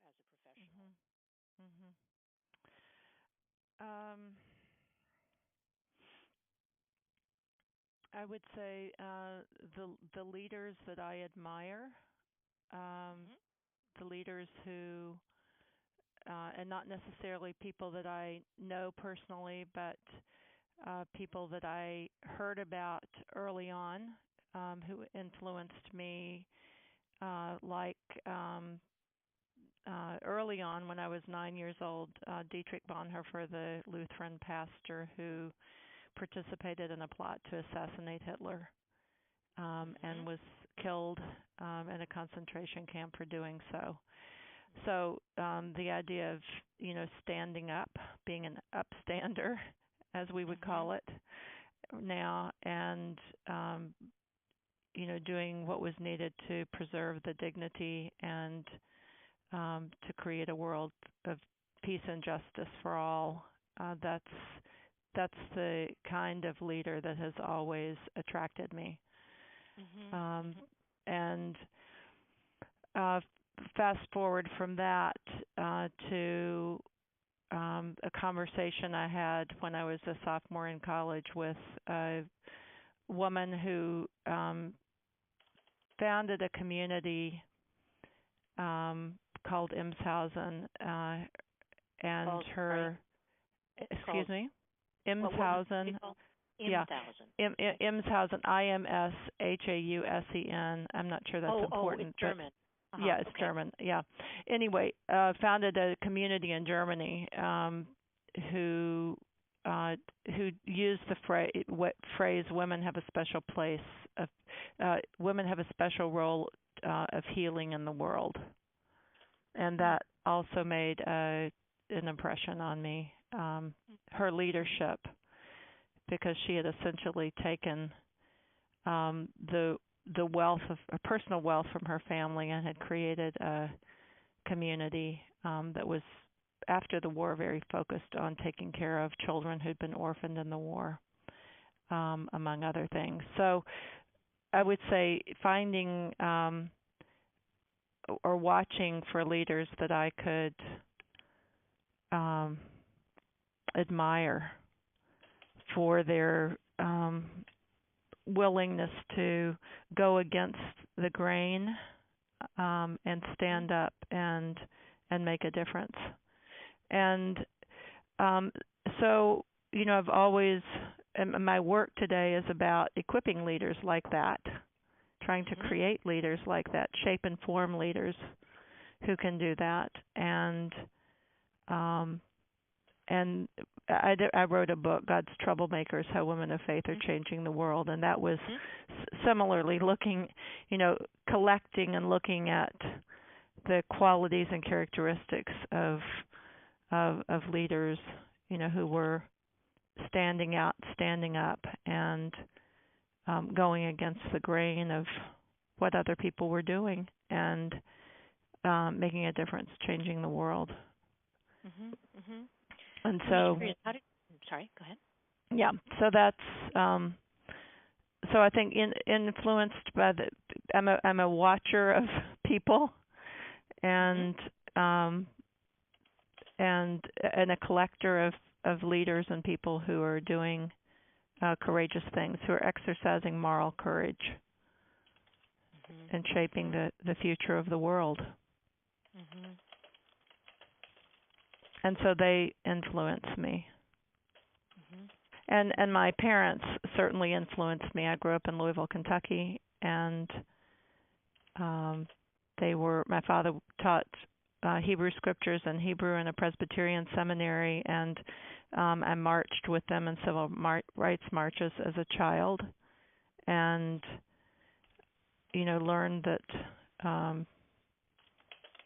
as a professional? Mhm. Um, I would say the leaders that I admire, um, Mhm. the leaders who, and not necessarily people that I know personally, but people that I heard about early on, who influenced me, like early on when I was 9 years old, Dietrich Bonhoeffer, the Lutheran pastor who participated in a plot to assassinate Hitler, and Mhm. was killed in a concentration camp for doing so. So the idea of standing up, being an upstander, as we would Mhm. call it now, and doing what was needed to preserve the dignity and to create a world of peace and justice for all. That's the kind of leader that has always attracted me. Mhm. Um, Mhm. and uh, fast forward from that to a conversation I had when I was a sophomore in college with a woman who founded a community called Imshausen, and Called, sorry, her, excuse called, me, what was it Imshausen, called? yeah, M1000. Okay. Imshausen, Imshausen. I'm not sure that's Oh, it's important, but German. yeah, it's Okay. German. Yeah. Anyway, founded a community in Germany who who used the phrase "women have a special place of women have a special role of healing in the world," and Mm. that also made an impression on me. Her leadership, because she had essentially taken the wealth of personal wealth from her family and had created a community that was, after the war, very focused on taking care of children who'd been orphaned in the war, among other things. So I would say finding or watching for leaders that I could admire for their willingness to go against the grain, and stand up and make a difference. And um, so, I've always, and my work today is about equipping leaders like that, trying to Mhm. create leaders like that, shape and form leaders who can do that. Um, and I wrote a book, God's Troublemakers, How Women of Faith Are Mhm. Changing the World, and that was Mhm. similarly looking, collecting and looking at the qualities and characteristics of leaders, who were standing out, standing up, and going against the grain of what other people were doing, and making a difference, changing the world. Mhm. Mhm. And I'm just so, curious. How did? Sorry. Go ahead. yeah, so that's so I think influenced by I'm a watcher of people, Mhm. and um, and a collector of leaders and people who are doing courageous things, who are exercising moral courage Mhm. and shaping Mhm. the future of the world. Mhm. And so they influence me. Mhm. And my parents certainly influenced me. I grew up in Louisville, Kentucky, and my father taught Hebrew scriptures and Hebrew in a Presbyterian seminary, and I marched with them in civil rights marches as a child, and learned that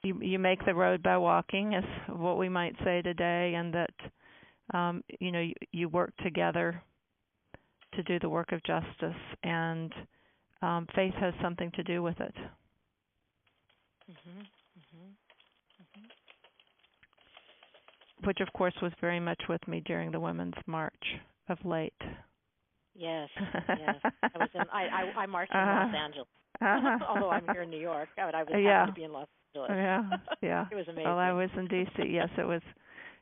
you make the road by walking, is what we might say today, and that you work together to do the work of justice, and faith has something to do with it. Mhm. Mhm. Mhm. Which, of course, was very much with me during the Women's March of late. Yes. Yes. I marched in Los uh, Angeles. uh, Although I'm here in New York, but I was happened yeah, to be in Los. Angeles. Yeah, yeah. It was Well, I amazing. was in D.C. Yes, it was.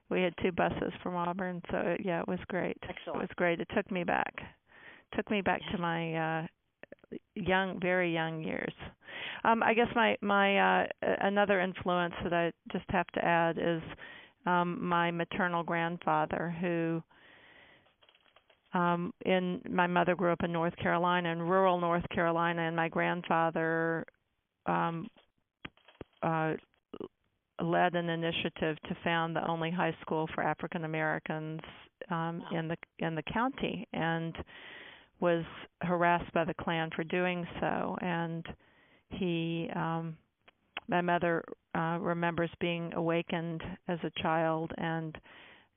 We had 2 buses from Auburn, so it was great. It Excellent. was great. It took me back. To Yeah. my very young years. I guess my another influence that I just have to add is my maternal grandfather, who in my mother grew up in North Carolina, in rural North Carolina, and my grandfather um, uh, led an initiative to found the only high school for African Americans Wow. in the county, and was harassed by the Klan for doing so. And he, my mother remembers being awakened as a child and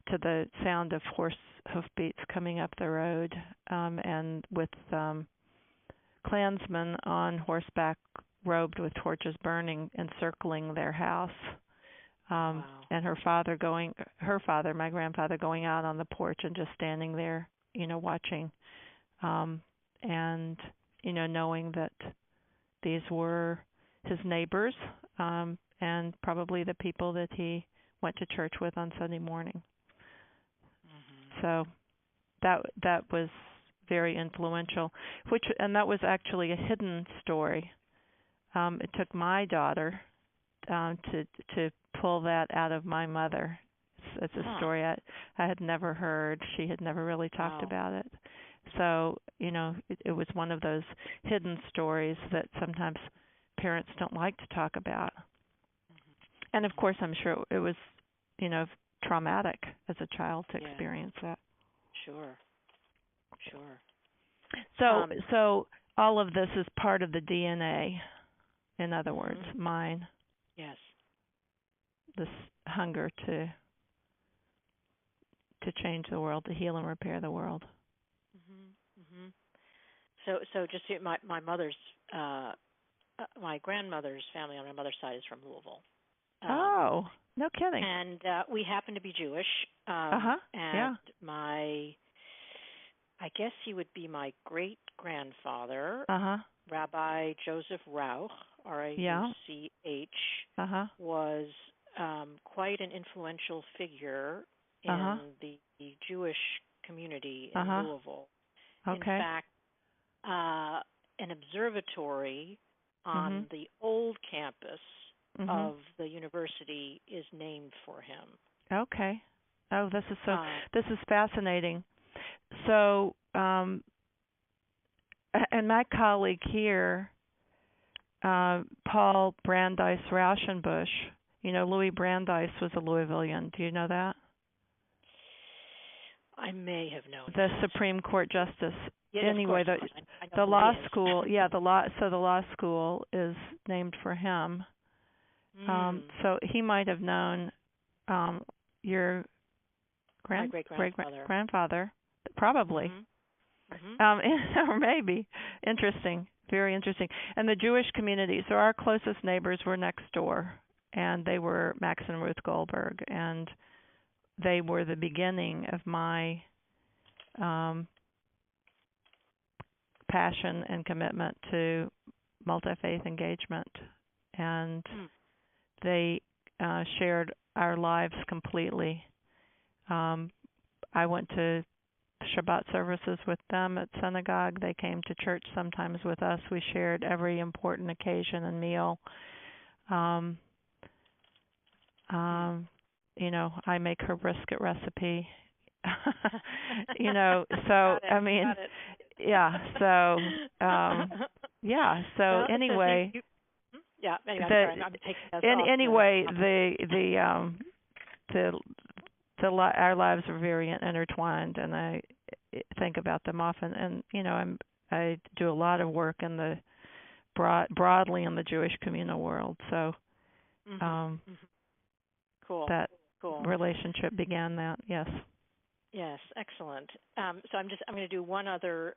to the sound of horse hoofbeats coming up the road, and with Klansmen on horseback, robed with torches burning, encircling their house. Wow. And her father, my grandfather, going out on the porch and just standing there, watching, and knowing that these were his neighbors, and probably the people that he went to church with on Sunday morning. Mhm. So that was very influential, and that was actually a hidden story. It took my daughter to pull that out of my mother. It's a story I had never heard. She had never really talked about it. So, it was one of those hidden stories that sometimes parents don't like to talk about. And of course, I'm sure it was, traumatic as a child to experience that. Sure. So all of this is part of the DNA. In other words, mine. Yes. This hunger to change the world, to heal and repair the world. So just my mother's, my grandmother's family on my mother's side is from Louisville. Oh, no kidding. And we happen to be Jewish. And I guess he would be my great grandfather, Rabbi Joseph Rauch, R-A-U-C-H, was quite an influential figure in the Jewish community in Louisville. Okay. In fact, an observatory on the old campus of the university is named for him. Okay. Oh, this is fascinating. So, and my colleague here, Paul Brandeis Rauschenbusch, Louis Brandeis was a Louisvillian. Do you know that? I may have known the that. Supreme Court Justice. Yeah, anyway, of course. I know the law school, the law school is named for him. So he might have known your great-grandfather, probably. Or maybe. Interesting. Very interesting. And the Jewish community, so our closest neighbors were next door, and they were Max and Ruth Goldberg, and they were the beginning of my passion and commitment to multi-faith engagement. And they shared our lives completely. I went to Shabbat services with them at synagogue. They came to church sometimes with us. We shared every important occasion and meal. I make her brisket recipe. So I mean, yeah. So So anyway, our lives are very intertwined, and I think about them often. And I do a lot of work in the broadly in the Jewish communal world. So that relationship began that. Yes. Yes, excellent. So I'm going to do one other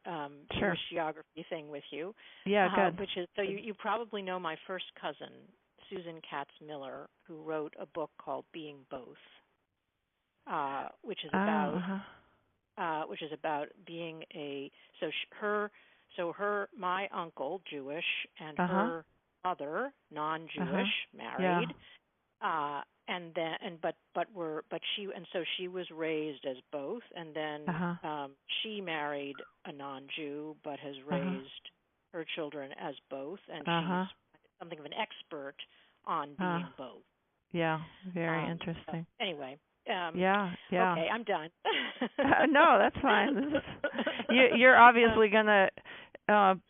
Jewish geography thing with you. Yeah, good. Which is, so you probably know my first cousin, Susan Katz Miller, who wrote a book called Being Both, which is about being my uncle, Jewish, and her mother, non-Jewish, married, and then so she was raised as both, and then she married a non-Jew, but has raised her children as both, and she's something of an expert on being both. Yeah, very interesting. So anyway. Yeah. Okay, I'm done. No, that's fine. You're obviously gonna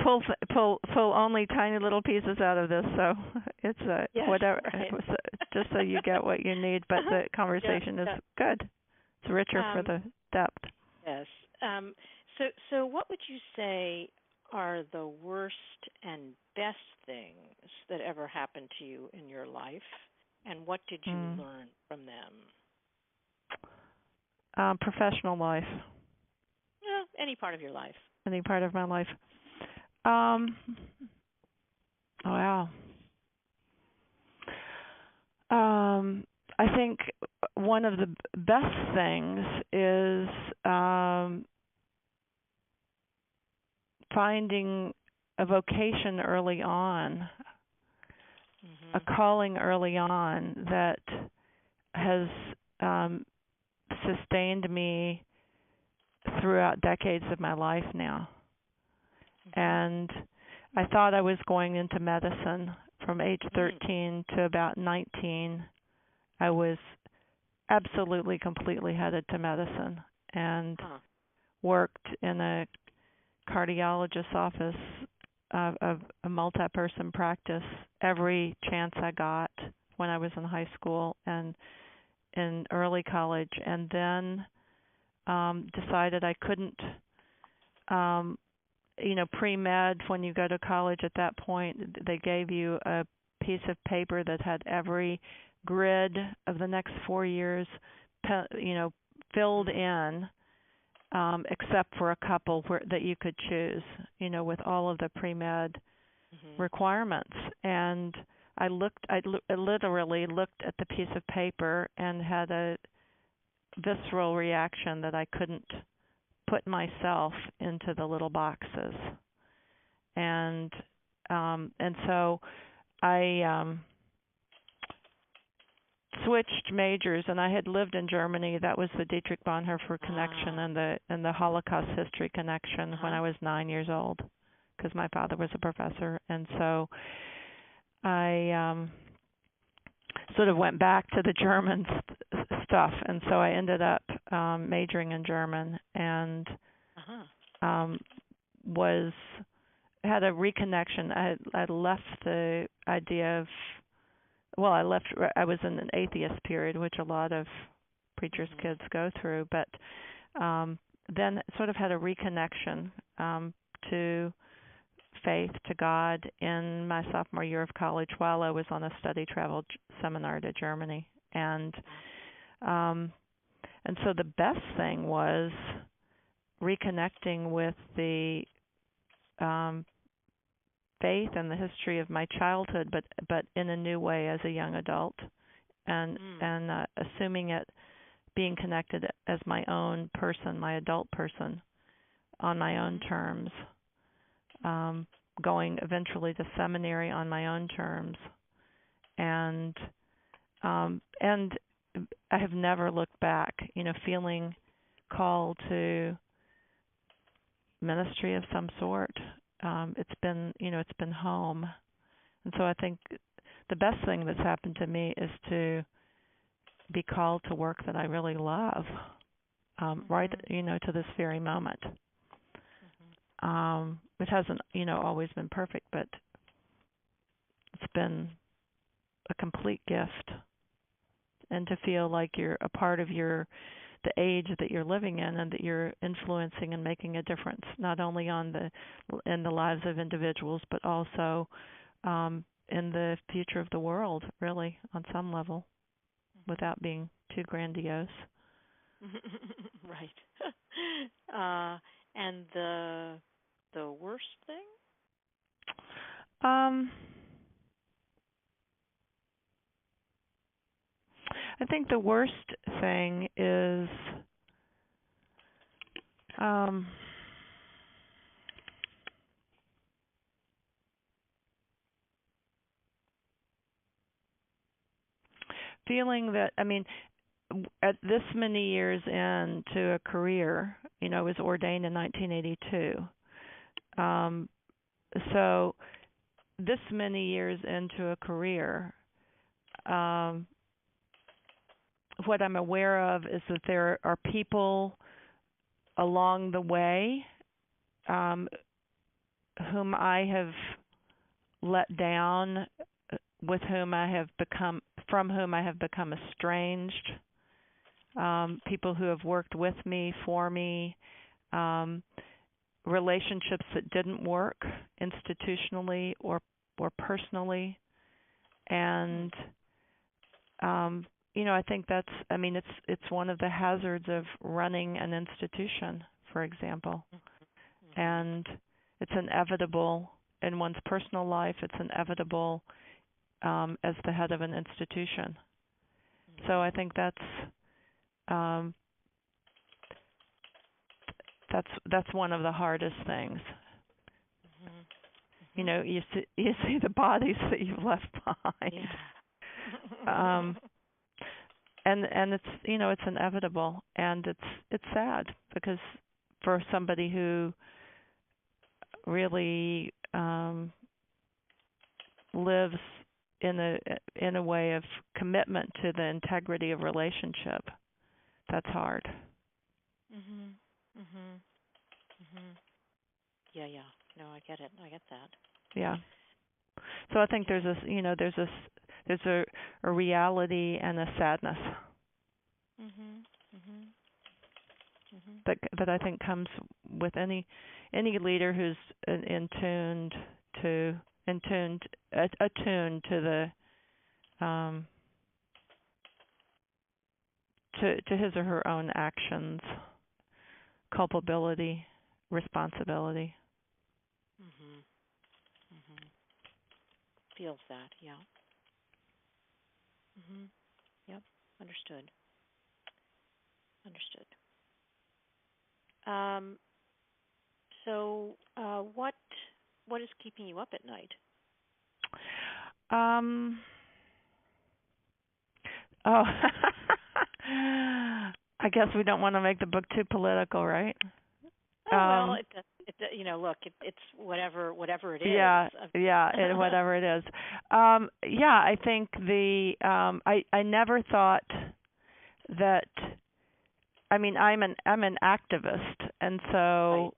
pull only tiny little pieces out of this, so it's whatever, right. just so you get what you need. But the conversation is good. It's richer for the depth. Yes. So what would you say are the worst and best things that ever happened to you in your life, and what did you learn from them? Professional life. Yeah, any part of your life. Any part of my life. Wow. I think one of the best things is finding a vocation early on, a calling early on that has sustained me throughout decades of my life now. And I thought I was going into medicine from age 13 to about 19. I was absolutely, completely headed to medicine and worked in a cardiologist's office of a multi-person practice every chance I got when I was in high school and in early college, and then decided I couldn't, pre-med, when you go to college at that point, they gave you a piece of paper that had every grid of the next 4 years, filled in, except for a couple that you could choose, with all of the pre-med requirements. And I literally looked at the piece of paper and had a visceral reaction that I couldn't put myself into the little boxes. And so I switched majors, and I had lived in Germany. That was the Dietrich Bonhoeffer connection and the Holocaust history connection when I was 9 years old, because my father was a professor. And so I sort of went back to the German stuff, and so I ended up majoring in German and had a reconnection. I left the idea of, I was in an atheist period, which a lot of preachers' kids go through, but then sort of had a reconnection to faith, to God, in my sophomore year of college while I was on a study travel seminar to Germany. And so the best thing was reconnecting with the faith and the history of my childhood, but in a new way as a young adult, and assuming it, being connected as my own person, my adult person, on my own terms, going eventually to seminary on my own terms, and I have never looked back, feeling called to ministry of some sort. It's been home. And so I think the best thing that's happened to me is to be called to work that I really love, right, to this very moment. It hasn't, always been perfect, but it's been a complete gift. And to feel like you're a part of the age that you're living in, and that you're influencing and making a difference, not only in the lives of individuals, but also in the future of the world, really, on some level, without being too grandiose. Right. And the worst thing? I think the worst thing is feeling that, I mean, at this many years into a career, I was ordained in 1982. So this many years into a career, what I'm aware of is that there are people along the way whom I have let down, from whom I have become estranged, people who have worked with me, for me, relationships that didn't work institutionally or personally, and I think it's one of the hazards of running an institution, for example, and it's inevitable in one's personal life. It's inevitable as the head of an institution. So I think that's one of the hardest things. You see the bodies that you've left behind. Yeah. And it's it's inevitable, and it's sad, because for somebody who really lives in a way of commitment to the integrity of relationship, that's hard. Yeah. No, I get it. I get that. Yeah. So I think there's a reality and a sadness that I think comes with any leader who's attuned to the to his or her own actions, culpability, responsibility. Feels that, yeah. Yep, understood. So, what is keeping you up at night? I guess we don't want to make the book too political, right? Well, it's whatever it is. Yeah, whatever it is. I think I never thought that. I mean, I'm an activist, and so,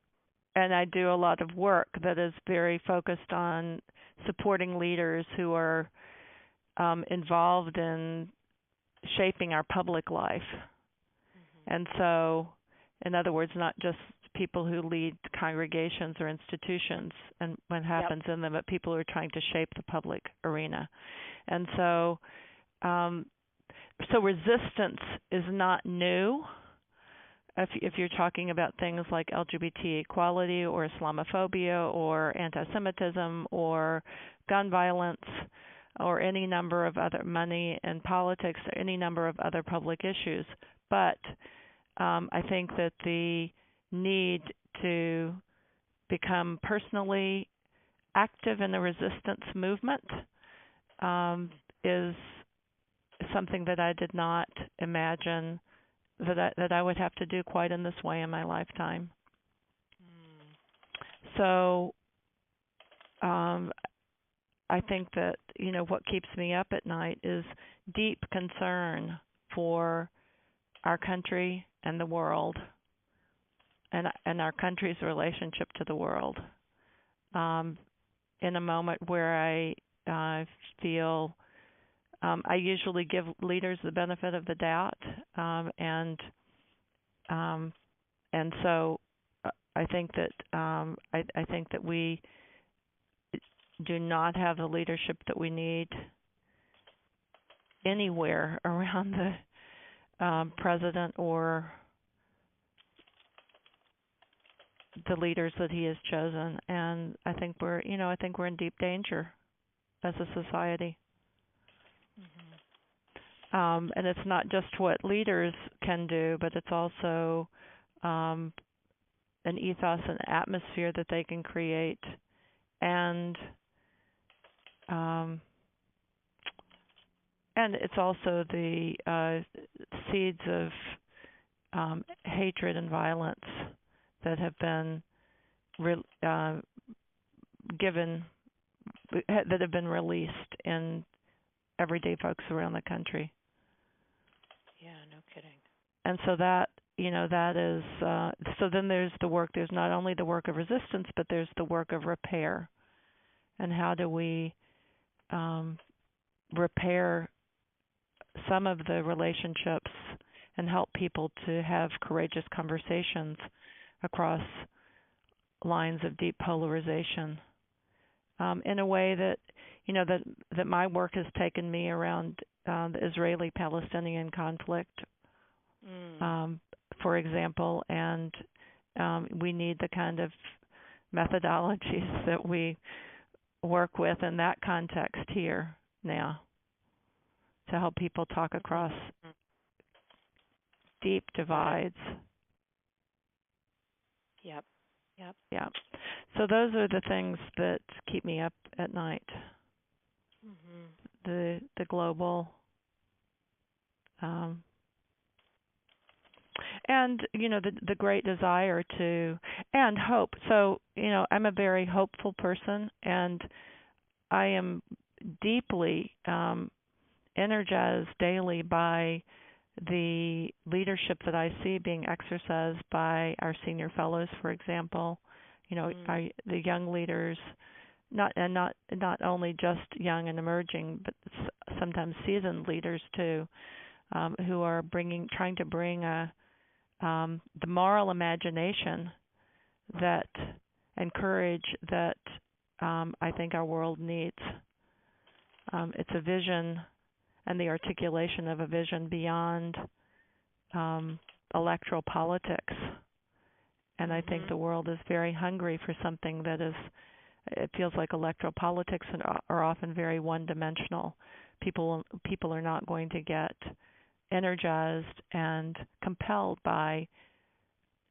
and I do a lot of work that is very focused on supporting leaders who are involved in shaping our public life. And so, in other words, not just people who lead congregations or institutions and what happens in them, but people who are trying to shape the public arena. And so, so resistance is not new. If you're talking about things like LGBT equality or Islamophobia or anti-Semitism or gun violence or any number of other money and politics, or any number of other public issues. But I think that the need to become personally active in the resistance movement is something that I did not imagine that I would have to do quite in this way in my lifetime. So I think that what keeps me up at night is deep concern for our country and the world, and our country's relationship to the world. In a moment where I feel I usually give leaders the benefit of the doubt, and so I think that I think that we do not have the leadership that we need anywhere around the president or the leaders that he has chosen, and I think we're in deep danger as a society. And it's not just what leaders can do, but it's also an ethos and atmosphere that they can create, and And it's also the seeds of hatred and violence that have been that have been released in everyday folks around the country. Yeah, no kidding. And so that is so then there's the work. There's not only the work of resistance, but there's the work of repair. And how do we repair some of the relationships and help people to have courageous conversations across lines of deep polarization in a way that that my work has taken me around the Israeli-Palestinian conflict, for example, and we need the kind of methodologies that we work with in that context here now to help people talk across deep divides. Yep. Yeah. So those are the things that keep me up at night. The global and the great desire to and hope. So I'm a very hopeful person, and I am deeply energized daily by the leadership that I see being exercised by our senior fellows, for example. The young leaders, not only just young and emerging, but sometimes seasoned leaders too, who are trying to bring the moral imagination and courage that I think our world needs. It's a vision and the articulation of a vision beyond electoral politics. And I think the world is very hungry for something that it feels like electoral politics are often very one-dimensional. People are not going to get energized and compelled by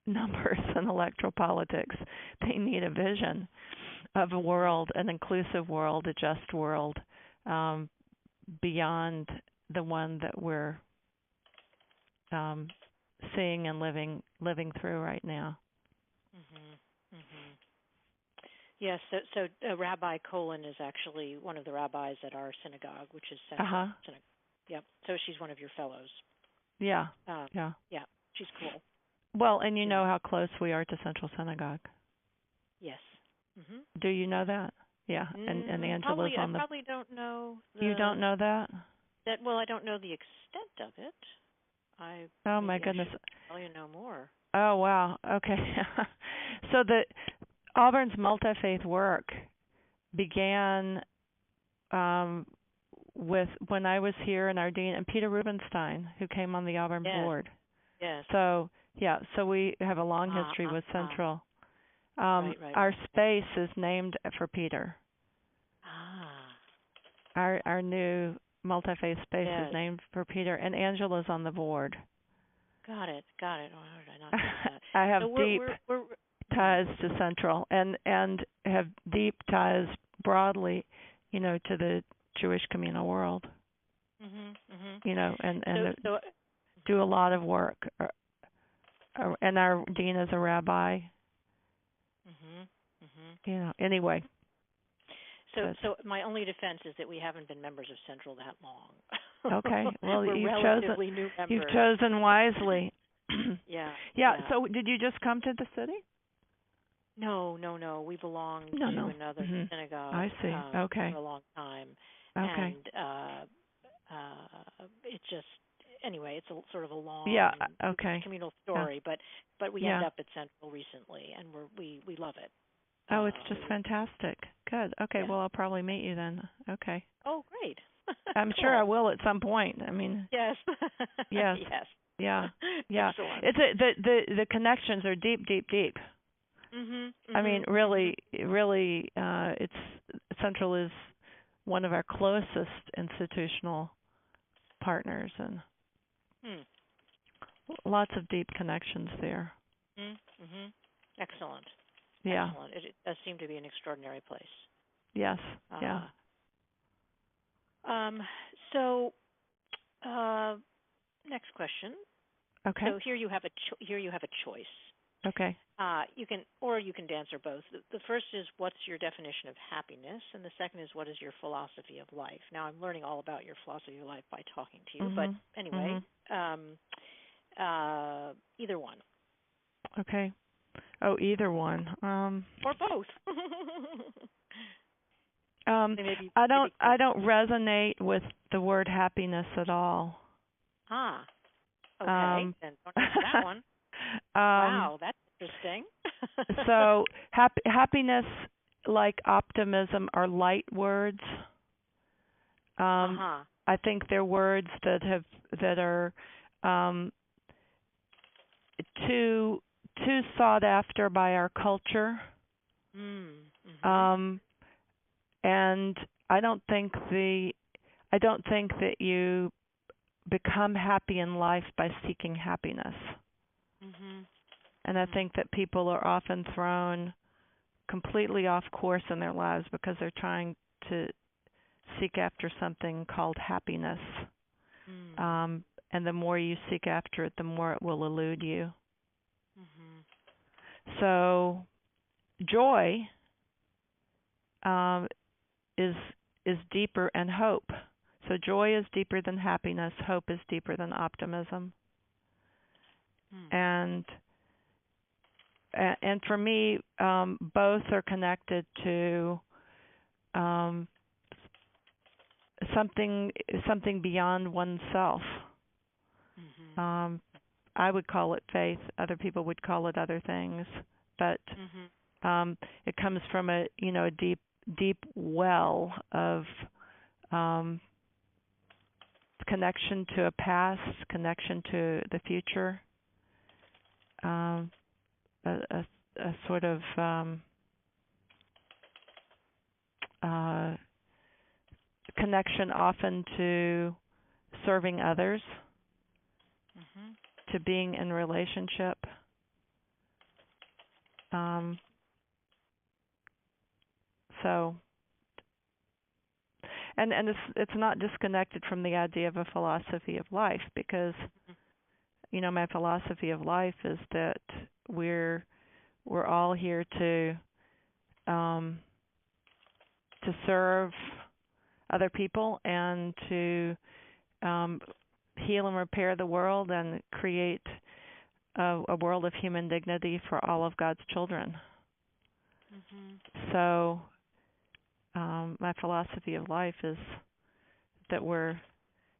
numbers in electoral politics. They need a vision of a world, an inclusive world, a just world, beyond the one that we're seeing and living through right now. Yes, so Rabbi Colin is actually one of the rabbis at our synagogue, which is Central Synagogue. Yep. So she's one of your fellows. Yeah. Yeah. She's cool. Well, and you know how close we are to Central Synagogue. Yes. Do you know that? Yeah. And Angela's on the. I probably don't know. You don't know that? Well, I don't know the extent of it. Oh my goodness. I'll know more. Oh wow. Okay. So the Auburn's multi-faith work began with when I was here and our dean and Peter Rubenstein, who came on the Auburn board. Yes. So we have a long history with Central. Right. Our space is named for Peter. Our new multi-faith space is named for Peter, and Angela's on the board. Got it. Oh, how did I not know that? I have deep ties to Central, and have deep ties broadly, to the Jewish communal world. And do a lot of work. And our dean is a rabbi. Anyway. So my only defense is that we haven't been members of Central that long. Okay. Well, We're relatively new members. You've chosen wisely. Yeah. So did you just come to the city? No. We belong to another synagogue. I see. Okay. For a long time. Okay. And it's just anyway, it's a sort of a long communal story. But we ended up at Central recently, and we love it. Oh, it's just fantastic. Good. Okay. Well, I'll probably meet you then. Okay. Oh, great. I'm sure I will at some point. I mean. Yes. Yes. Yes. Yeah. Excellent. It's the connections are deep. I mean, really, it's Central is one of our closest institutional partners, and lots of deep connections there. Excellent. Yeah. Excellent. It does seem to be an extraordinary place. Yes. Yeah. So Next question. Okay. So here you have a choice. Okay. You can answer both. The first is, what's your definition of happiness, and the second is, what is your philosophy of life? Now, I'm learning all about your philosophy of life by talking to you, but anyway, either one. Okay. Oh, either one. Or both. I don't resonate with the word happiness at all. Okay. Then don't answer that one. Wow, that's interesting. So happiness, like optimism, are light words. I think they're words that are too sought after by our culture. And I don't think that you become happy in life by seeking happiness. And I think that people are often thrown completely off course in their lives because they're trying to seek after something called happiness. And the more you seek after it, the more it will elude you. So joy is deeper, and hope. So joy is deeper than happiness. Hope is deeper than optimism. And for me, both are connected to something beyond oneself. I would call it faith. Other people would call it other things, but it comes from a deep well of connection to a past, connection to the future, a sort of connection often to serving others, to being in relationship. So, and it's not disconnected from the idea of a philosophy of life, because my philosophy of life is that we're all here to serve other people and to heal and repair the world and create a world of human dignity for all of God's children. So my philosophy of life is that we're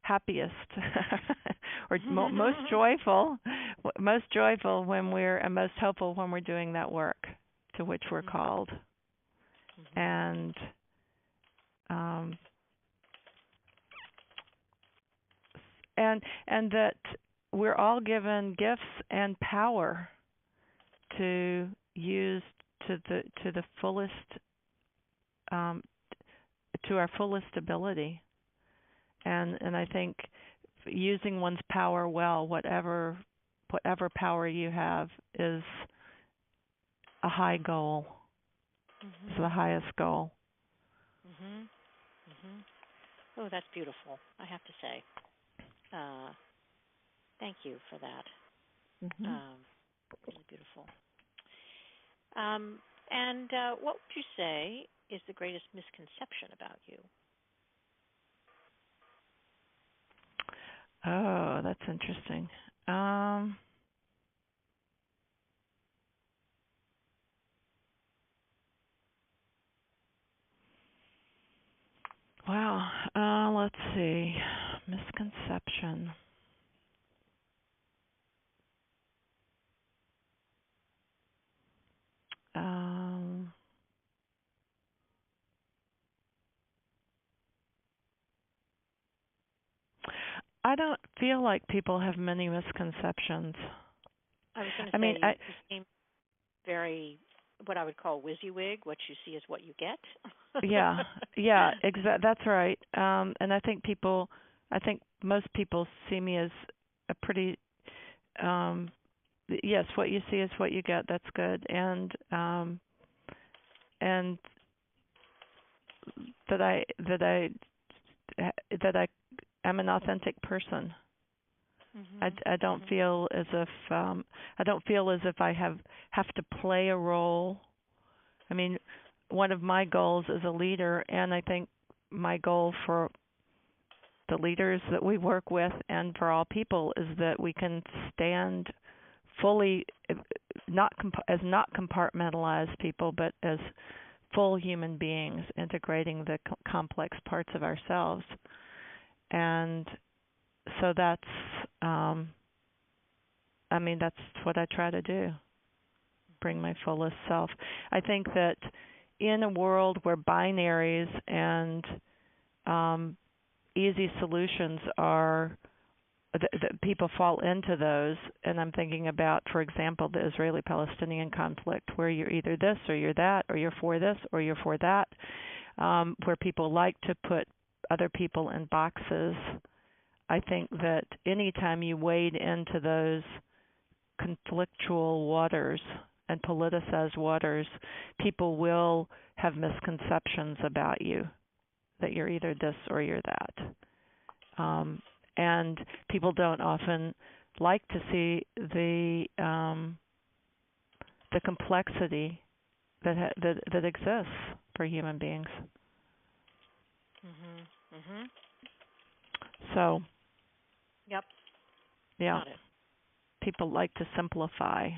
happiest or most joyful when and most hopeful when we're doing that work to which we're called. And that we're all given gifts and power to use to the fullest, to our fullest ability, and I think using one's power well, whatever power you have, is a high goal. It's the highest goal. Oh, that's beautiful, I have to say. Thank you for that. Really beautiful. And what would you say is the greatest misconception about you? Oh, that's interesting. Wow. Let's see. Misconception. I don't feel like people have many misconceptions. I was going to say, you seem very, what I would call WYSIWYG. What you see is what you get. Yeah, that's right. And I think most people see me as a pretty, yes, what you see is what you get. That's good. And I'm an authentic person. Mm-hmm. I don't feel as if I have to play a role. I mean, one of my goals as a leader, and I think my goal for the leaders that we work with and for all people, is that we can stand fully, not compartmentalized people, but as full human beings, integrating the complex parts of ourselves. And so that's what I try to do, bring my fullest self. I think that in a world where binaries and easy solutions are, that people fall into those, and I'm thinking about, for example, the Israeli-Palestinian conflict, where you're either this or you're that, or you're for this or you're for that, where people like to put other people in boxes. I think that anytime you wade into those conflictual waters and politicized waters, people will have misconceptions about you, that you're either this or you're that. And people don't often like to see the complexity that exists for human beings. Mm-hmm. So, yep. Yeah. People like to simplify,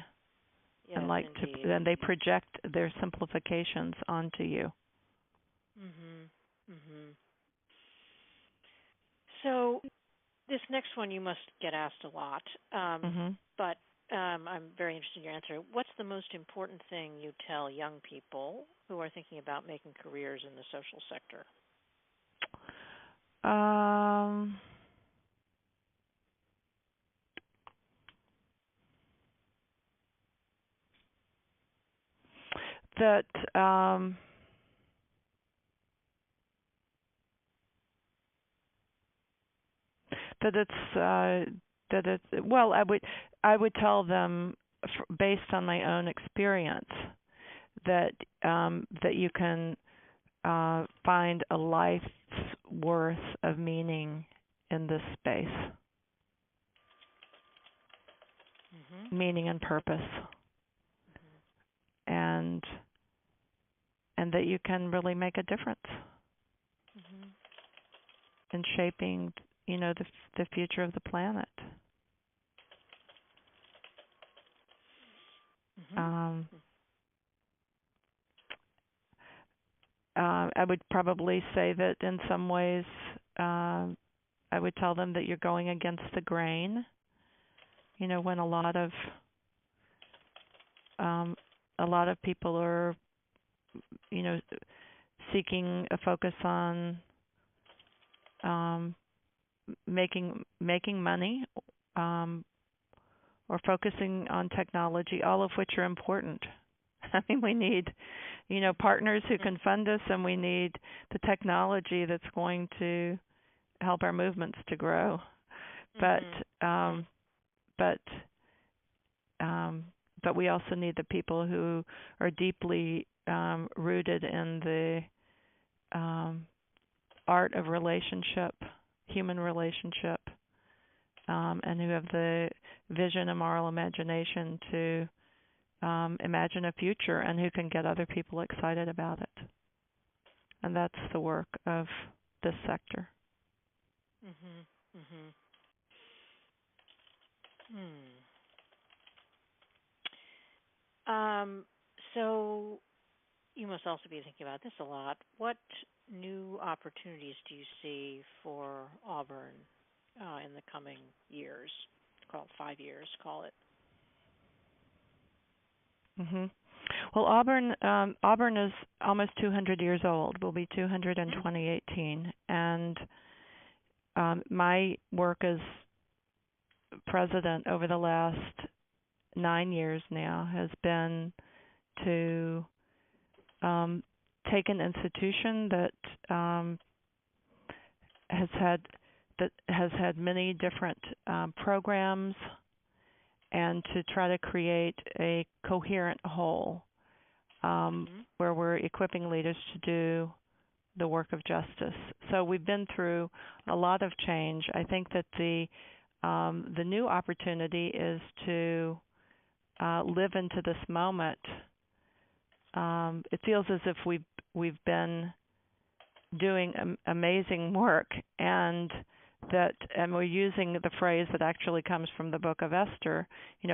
yes, and like indeed. then they project their simplifications onto you. Mhm. Mhm. So this next one you must get asked a lot, but I'm very interested in your answer. What's the most important thing you tell young people who are thinking about making careers in the social sector? That it's well, I would tell them, based on my own experience, that you can find a life's worth of meaning in this space. Mm-hmm. Meaning and purpose. Mm-hmm. And that you can really make a difference in shaping, the future of the planet. I would probably say that in some ways, I would tell them that you're going against the grain. When a lot of people are, seeking a focus on making money, or focusing on technology, all of which are important. I mean, we need, partners who can fund us, and we need the technology that's going to help our movements to grow. But we also need the people who are deeply rooted in the art of relationship, human relationship, and who have the vision and moral imagination to imagine a future, and who can get other people excited about it. And that's the work of this sector. So you must also be thinking about this a lot. What new opportunities do you see for Auburn in the coming years? Call it 5 years, call it. Well, Auburn is almost 200 years old. We'll be 200 in 2018. And my work as president over the last 9 years now has been to take an institution that has had many different programs, and to try to create a coherent whole, where we're equipping leaders to do the work of justice. So we've been through a lot of change. I think that the new opportunity is to live into this moment. It feels as if we've been doing amazing work, and we're using the phrase that actually comes from the book of Esther,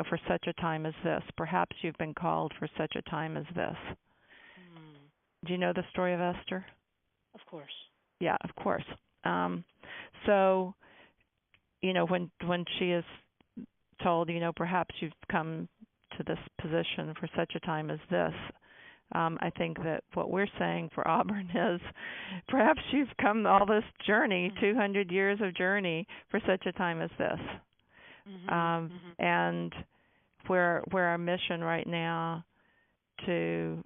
for such a time as this. Perhaps you've been called for such a time as this. Do you know the story of Esther? Of course. Yeah, of course. So, when she is told, perhaps you've come to this position for such a time as this, I think that what we're saying for Auburn is perhaps you've come all this journey, 200 years of journey, for such a time as this. And where our mission right now to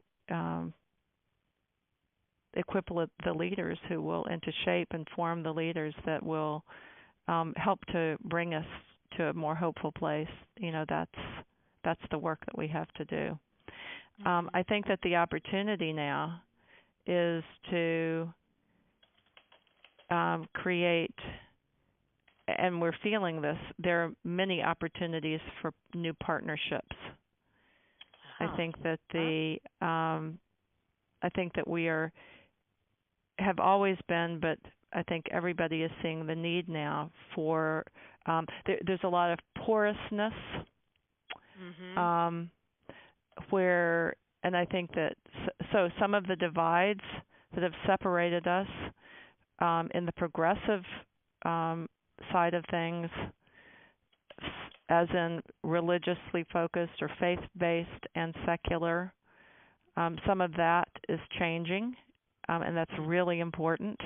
equip the leaders who will, and to shape and form the leaders that will help to bring us to a more hopeful place. That's the work that we have to do. I think that the opportunity now is to create, and we're feeling this, there are many opportunities for new partnerships. I think that I think that we have always been, but I think everybody is seeing the need now for, there's a lot of porousness and I think that, so some of the divides that have separated us in the progressive side of things, as in religiously focused or faith-based and secular, some of that is changing. And that's really important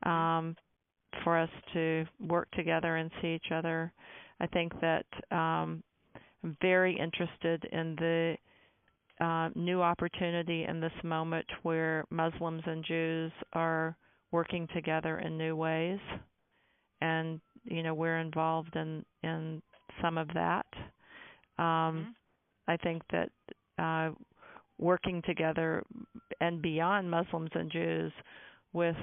for us to work together and see each other. I think that I'm very interested in the new opportunity in this moment where Muslims and Jews are working together in new ways. And, we're involved in some of that. I think that working together and beyond Muslims and Jews with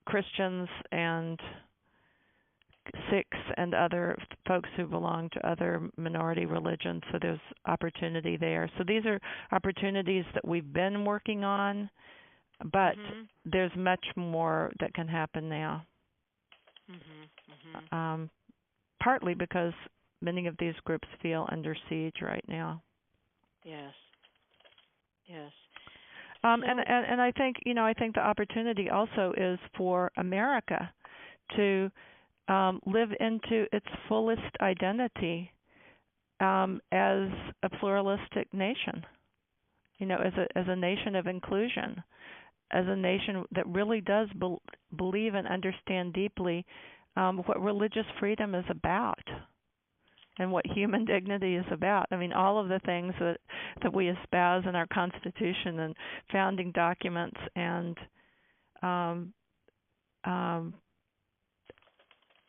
Christians and Sikhs and other folks who belong to other minority religions. So there's opportunity there. So these are opportunities that we've been working on, but there's much more that can happen now. Partly because many of these groups feel under siege right now. Yes. And I think I think the opportunity also is for America to live into its fullest identity as a pluralistic nation. As a nation of inclusion, as a nation that really does believe and understand deeply what religious freedom is about. And what human dignity is about. I mean, all of the things that we espouse in our Constitution and founding documents, and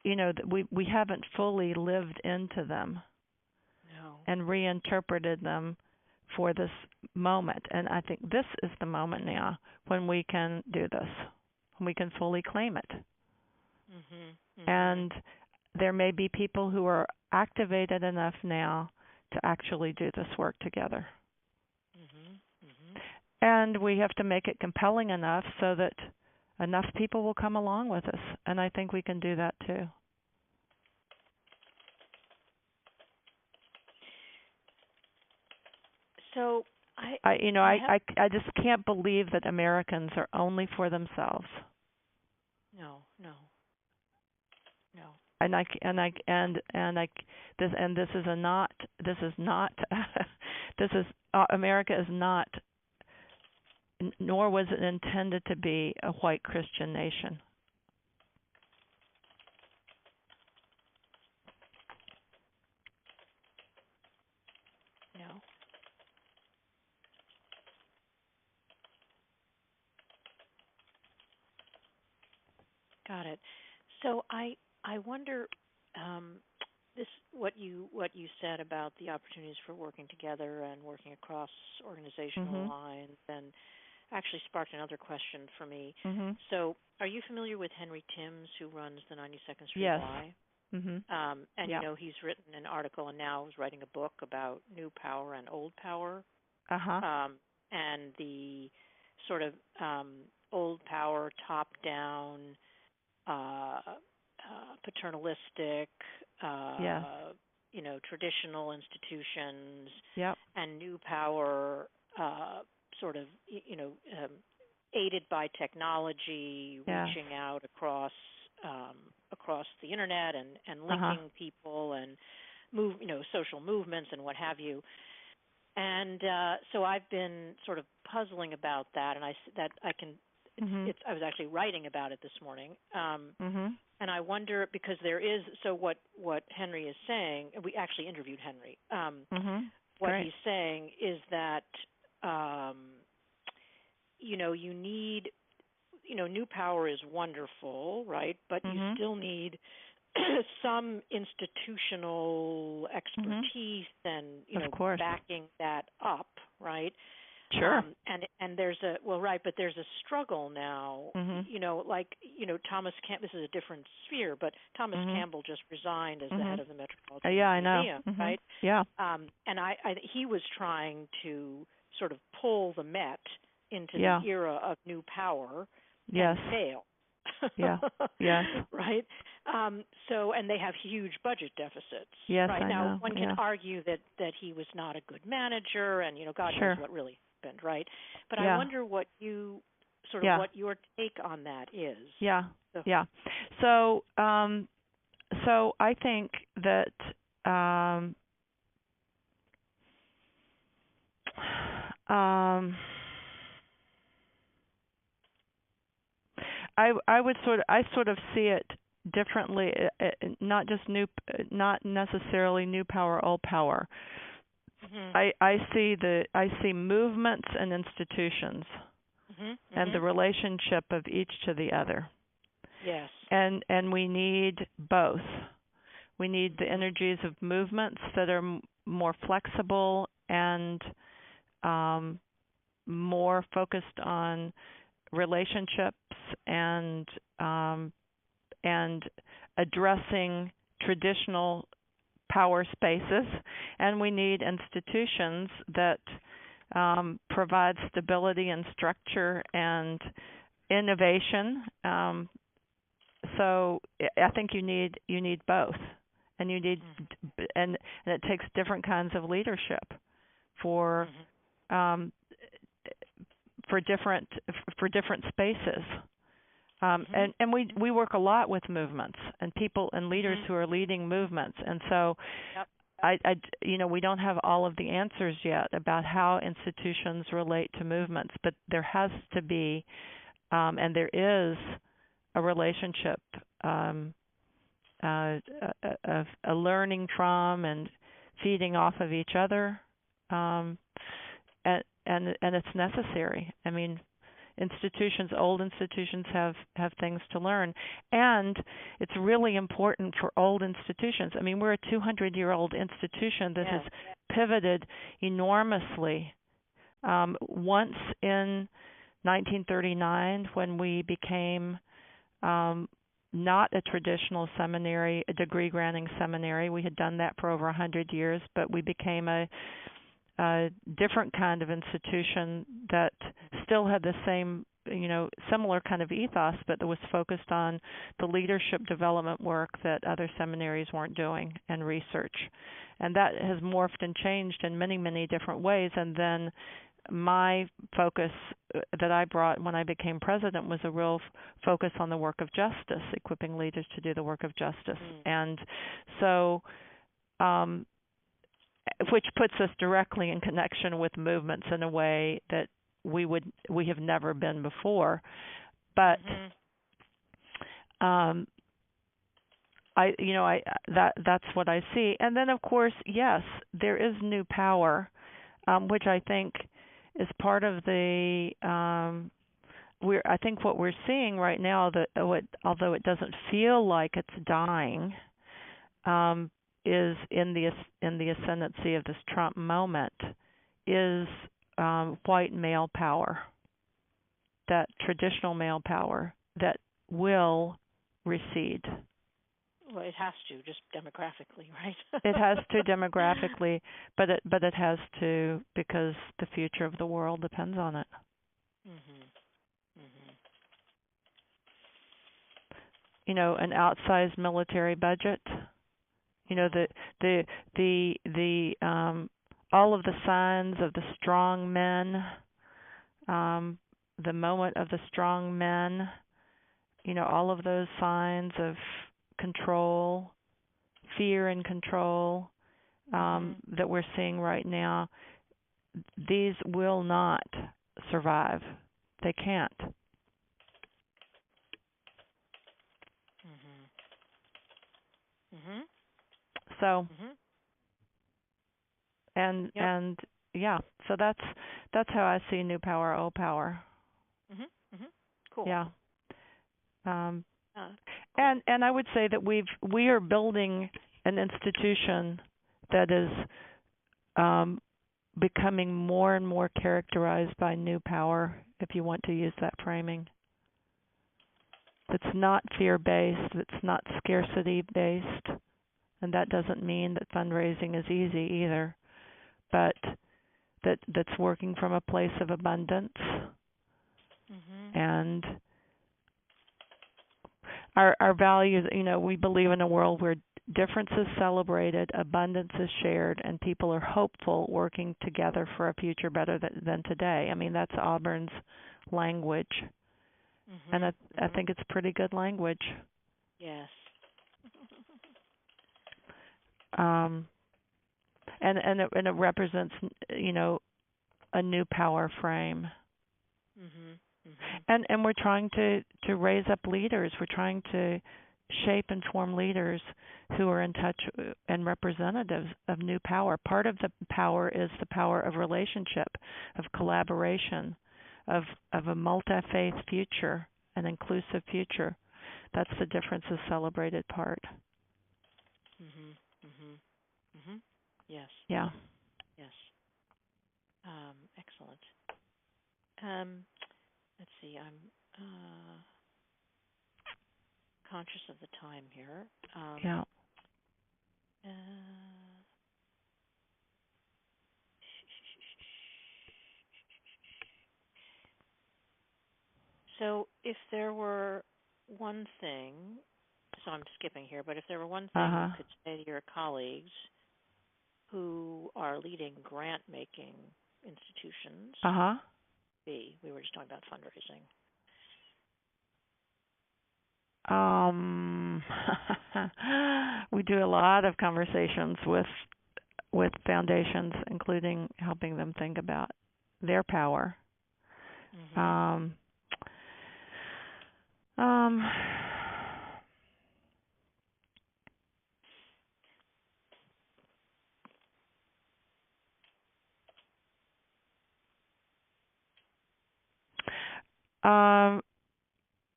that we haven't fully lived into them and reinterpreted them for this moment. And I think this is the moment now when we can do this, when we can fully claim it. And there may be people who are activated enough now to actually do this work together. And we have to make it compelling enough so that enough people will come along with us. And I think we can do that too. So I just can't believe that Americans are only for themselves. No. America is not, nor was it intended to be, a white Christian nation. No. Got it. So I wonder, this what you said about the opportunities for working together and working across organizational lines, and actually sparked another question for me. Mm-hmm. So, are you familiar with Henry Timms, who runs the 92nd Street Yes. Y? Mm-hmm. And you know, he's written an article and now is writing a book about new power and old power. And the sort of old power, top-down, paternalistic, you know, traditional institutions, and new power, sort of, you know, aided by technology, reaching out across the internet and linking people and social movements and what have you. And so I've been sort of puzzling about that, and I was actually writing about it this morning. And I wonder, because there is, so what Henry is saying, we actually interviewed Henry. What he's saying is that, you know, you need, you know, new power is wonderful, right? But you still need some institutional expertise and, you know, backing that up, right? Sure. And there's but there's a struggle now, you know, like, you know, Thomas Campbell, this is a different sphere, but Thomas Campbell just resigned as the head of the Metropolitan Museum, I know. right? Yeah. And he was trying to sort of pull the Met into the era of new power and fail. Right? So, and they have huge budget deficits. Right? Now, one can argue that he was not a good manager, and, you know, God knows what really happened, right? But I wonder what you what your take on that is. So, so I think that I sort of see it differently, not necessarily new power, old power. I see movements and institutions and the relationship of each to the other. Yes. And we need both. We need the energies of movements that are more flexible and more focused on relationships and addressing traditional power spaces, and we need institutions that provide stability and structure and innovation. So I think you need both, and you need and it takes different kinds of leadership for different spaces. And we work a lot with movements and people and leaders who are leading movements, and so we don't have all of the answers yet about how institutions relate to movements, but there has to be, and there is, a relationship of a learning from and feeding off of each other, and it's necessary. I mean, old institutions have things to learn, and it's really important for old institutions. I mean, we're a 200-year-old institution that has pivoted enormously. Once in 1939, when we became not a traditional seminary, a degree-granting seminary, we had done that for over 100 years, but we became a different kind of institution that still had the same, similar kind of ethos, but that was focused on the leadership development work that other seminaries weren't doing and research. And that has morphed and changed in many, many different ways. And then my focus that I brought when I became president was a real focus on the work of justice, equipping leaders to do the work of justice. And so which puts us directly in connection with movements in a way that we have never been before. But that's what I see. And then, of course, yes, there is new power, which I think is part of the I think what we're seeing right now, although it doesn't feel like it's dying, is in the ascendancy of this Trump moment, is white male power. that traditional male power that will recede. Well, it has to, just demographically, right? It has to demographically, but it has to because the future of the world depends on it. You know, an outsized military budget. You know, the all of the signs of the strong men, the moment of the strong men. You know, all of those signs of control, fear and control that we're seeing right now, these will not survive. They can't. So, and yeah, so that's how I see new power, old power. Cool. Yeah. Cool. And I would say that we are building an institution that is becoming more and more characterized by new power, if you want to use that framing. It's not fear-based, it's not scarcity-based, and that doesn't mean that fundraising is easy either, but that's working from a place of abundance. And our values, you know, we believe in a world where difference is celebrated, abundance is shared, and people are hopeful, working together for a future better than today. I mean, that's Auburn's language. And I think it's pretty good language. Yes. And it represents, you know, a new power frame. And we're trying to raise up leaders. We're trying to shape and form leaders who are in touch and representatives of new power. Part of the power is the power of relationship, of collaboration, of a multi-faith future, an inclusive future. That's the difference is celebrated part. Yes. Yeah. Yes. Excellent. Let's see. I'm conscious of the time here. Yeah. So if there were one thing, so I'm skipping here, but if there were one thing you could say to your colleagues who are leading grant-making institutions, we were just talking about fundraising. We do a lot of conversations with foundations, including helping them think about their power.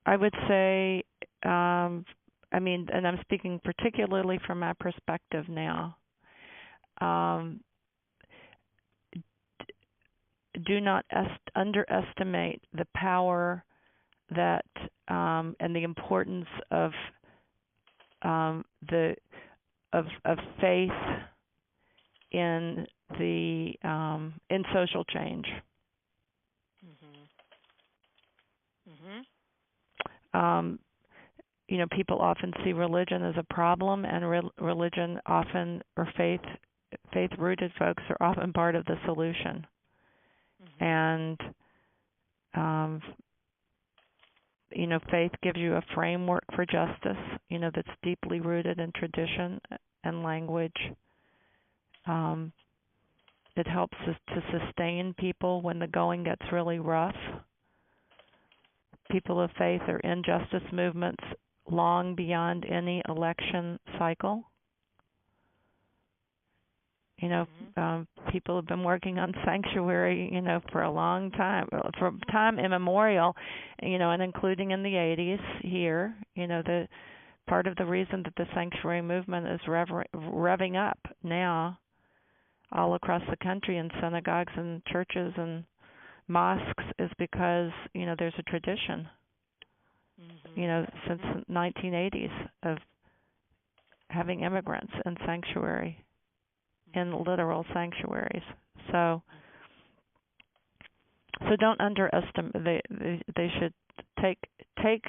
I would say, I mean, and I'm speaking particularly from my perspective now, do not underestimate the power that and the importance of faith in in social change. You know, people often see religion as a problem, and religion often, or faith-rooted folks are often part of the solution. And you know, faith gives you a framework for justice, you know, that's deeply rooted in tradition and language. It helps us to sustain people when the going gets really rough. People of faith are in justice movements long beyond any election cycle. You know, people have been working on sanctuary, you know, for a long time, from time immemorial, you know, and including in the 80s here. You know, the part of the reason that the sanctuary movement is revving up now all across the country in synagogues and churches and mosques is because, there's a tradition, since the 1980s of having immigrants in sanctuary, in literal sanctuaries. So don't underestimate. They should take faith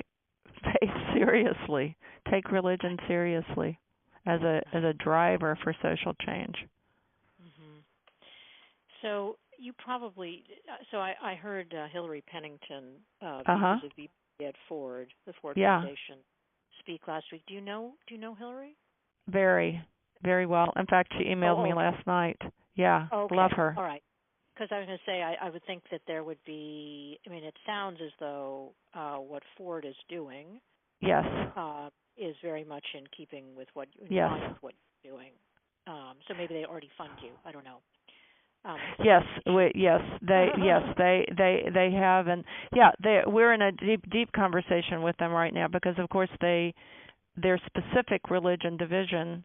seriously, take religion seriously as a driver for social change. Mm-hmm. So you probably I heard Hillary Pennington, because of the at Ford, the Ford Foundation, speak last week. Do you know Hillary? Very, very well. In fact, she emailed me last night. Yeah, love her. All right. Because I was going to say, I would think that there would be, it sounds as though what Ford is doing is very much in keeping with what you're doing. So maybe they already fund you. I don't know. They have, and we're in a deep conversation with them right now because, of course, their specific religion division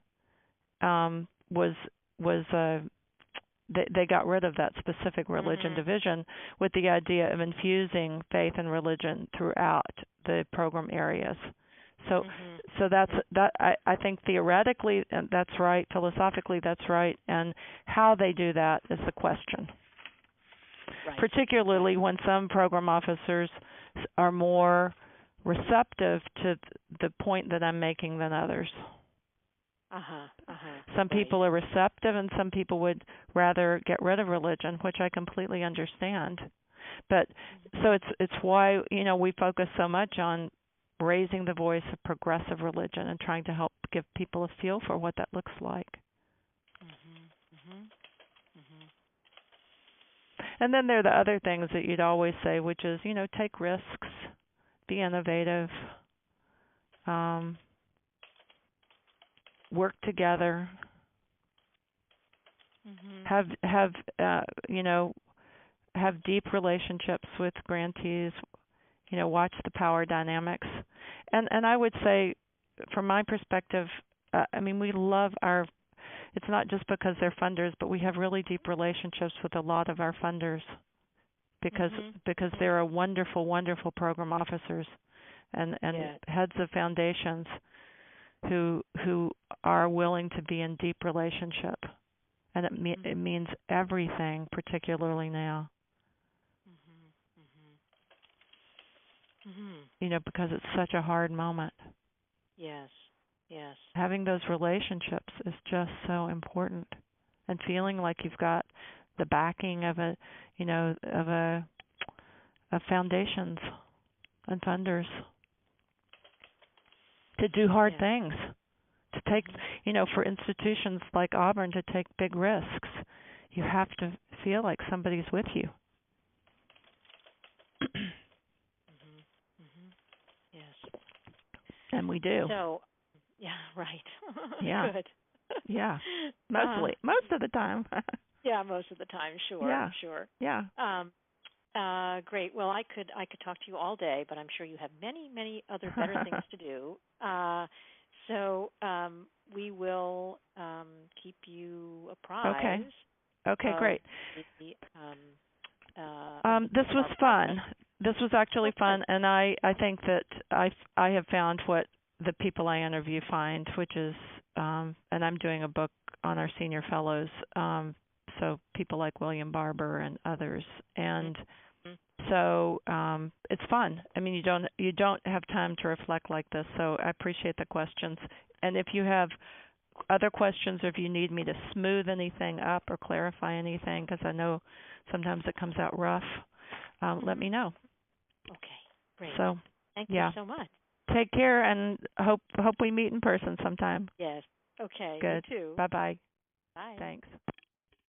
they got rid of that specific religion division with the idea of infusing faith and religion throughout the program areas. So that's I think theoretically that's right, philosophically that's right, and how they do that is the question. Right. Particularly when some program officers are more receptive to the point that I'm making than others. Some people are receptive, and some people would rather get rid of religion, which I completely understand. But so it's why we focus so much on raising the voice of progressive religion and trying to help give people a feel for what that looks like. And then there are the other things that you'd always say, which is take risks, be innovative. Work together. Have deep relationships with grantees. Watch the power dynamics. And I would say, from my perspective, we love our. It's not just because they're funders, but we have really deep relationships with a lot of our funders because they're a wonderful, wonderful program officers and heads of foundations who are willing to be in deep relationship, and it means everything, particularly now. Because it's such a hard moment. Yes. Having those relationships is just so important, and feeling like you've got the backing of of foundations and funders to do hard things, to take, for institutions like Auburn to take big risks. You have to feel like somebody's with you. Yes. And we do. So, right. Yeah. Good. Yeah. Most of the time. Most of the time. Sure. Yeah. Sure. Yeah. Great. Well, I could talk to you all day, but I'm sure you have many, many other better things to do. So we will keep you apprised. Okay. Great. This was fun. This was actually fun, and I think that I have found what the people I interview find, which is, and I'm doing a book on our senior fellows, so people like William Barber and others, and so it's fun. You don't have time to reflect like this, so I appreciate the questions. And if you have other questions, or if you need me to smooth anything up or clarify anything, because I know sometimes it comes out rough, let me know. Okay, great. So thank you so much. Take care, and hope we meet in person sometime. Yes. Okay. Good. You too. Bye-bye. Bye. Thanks.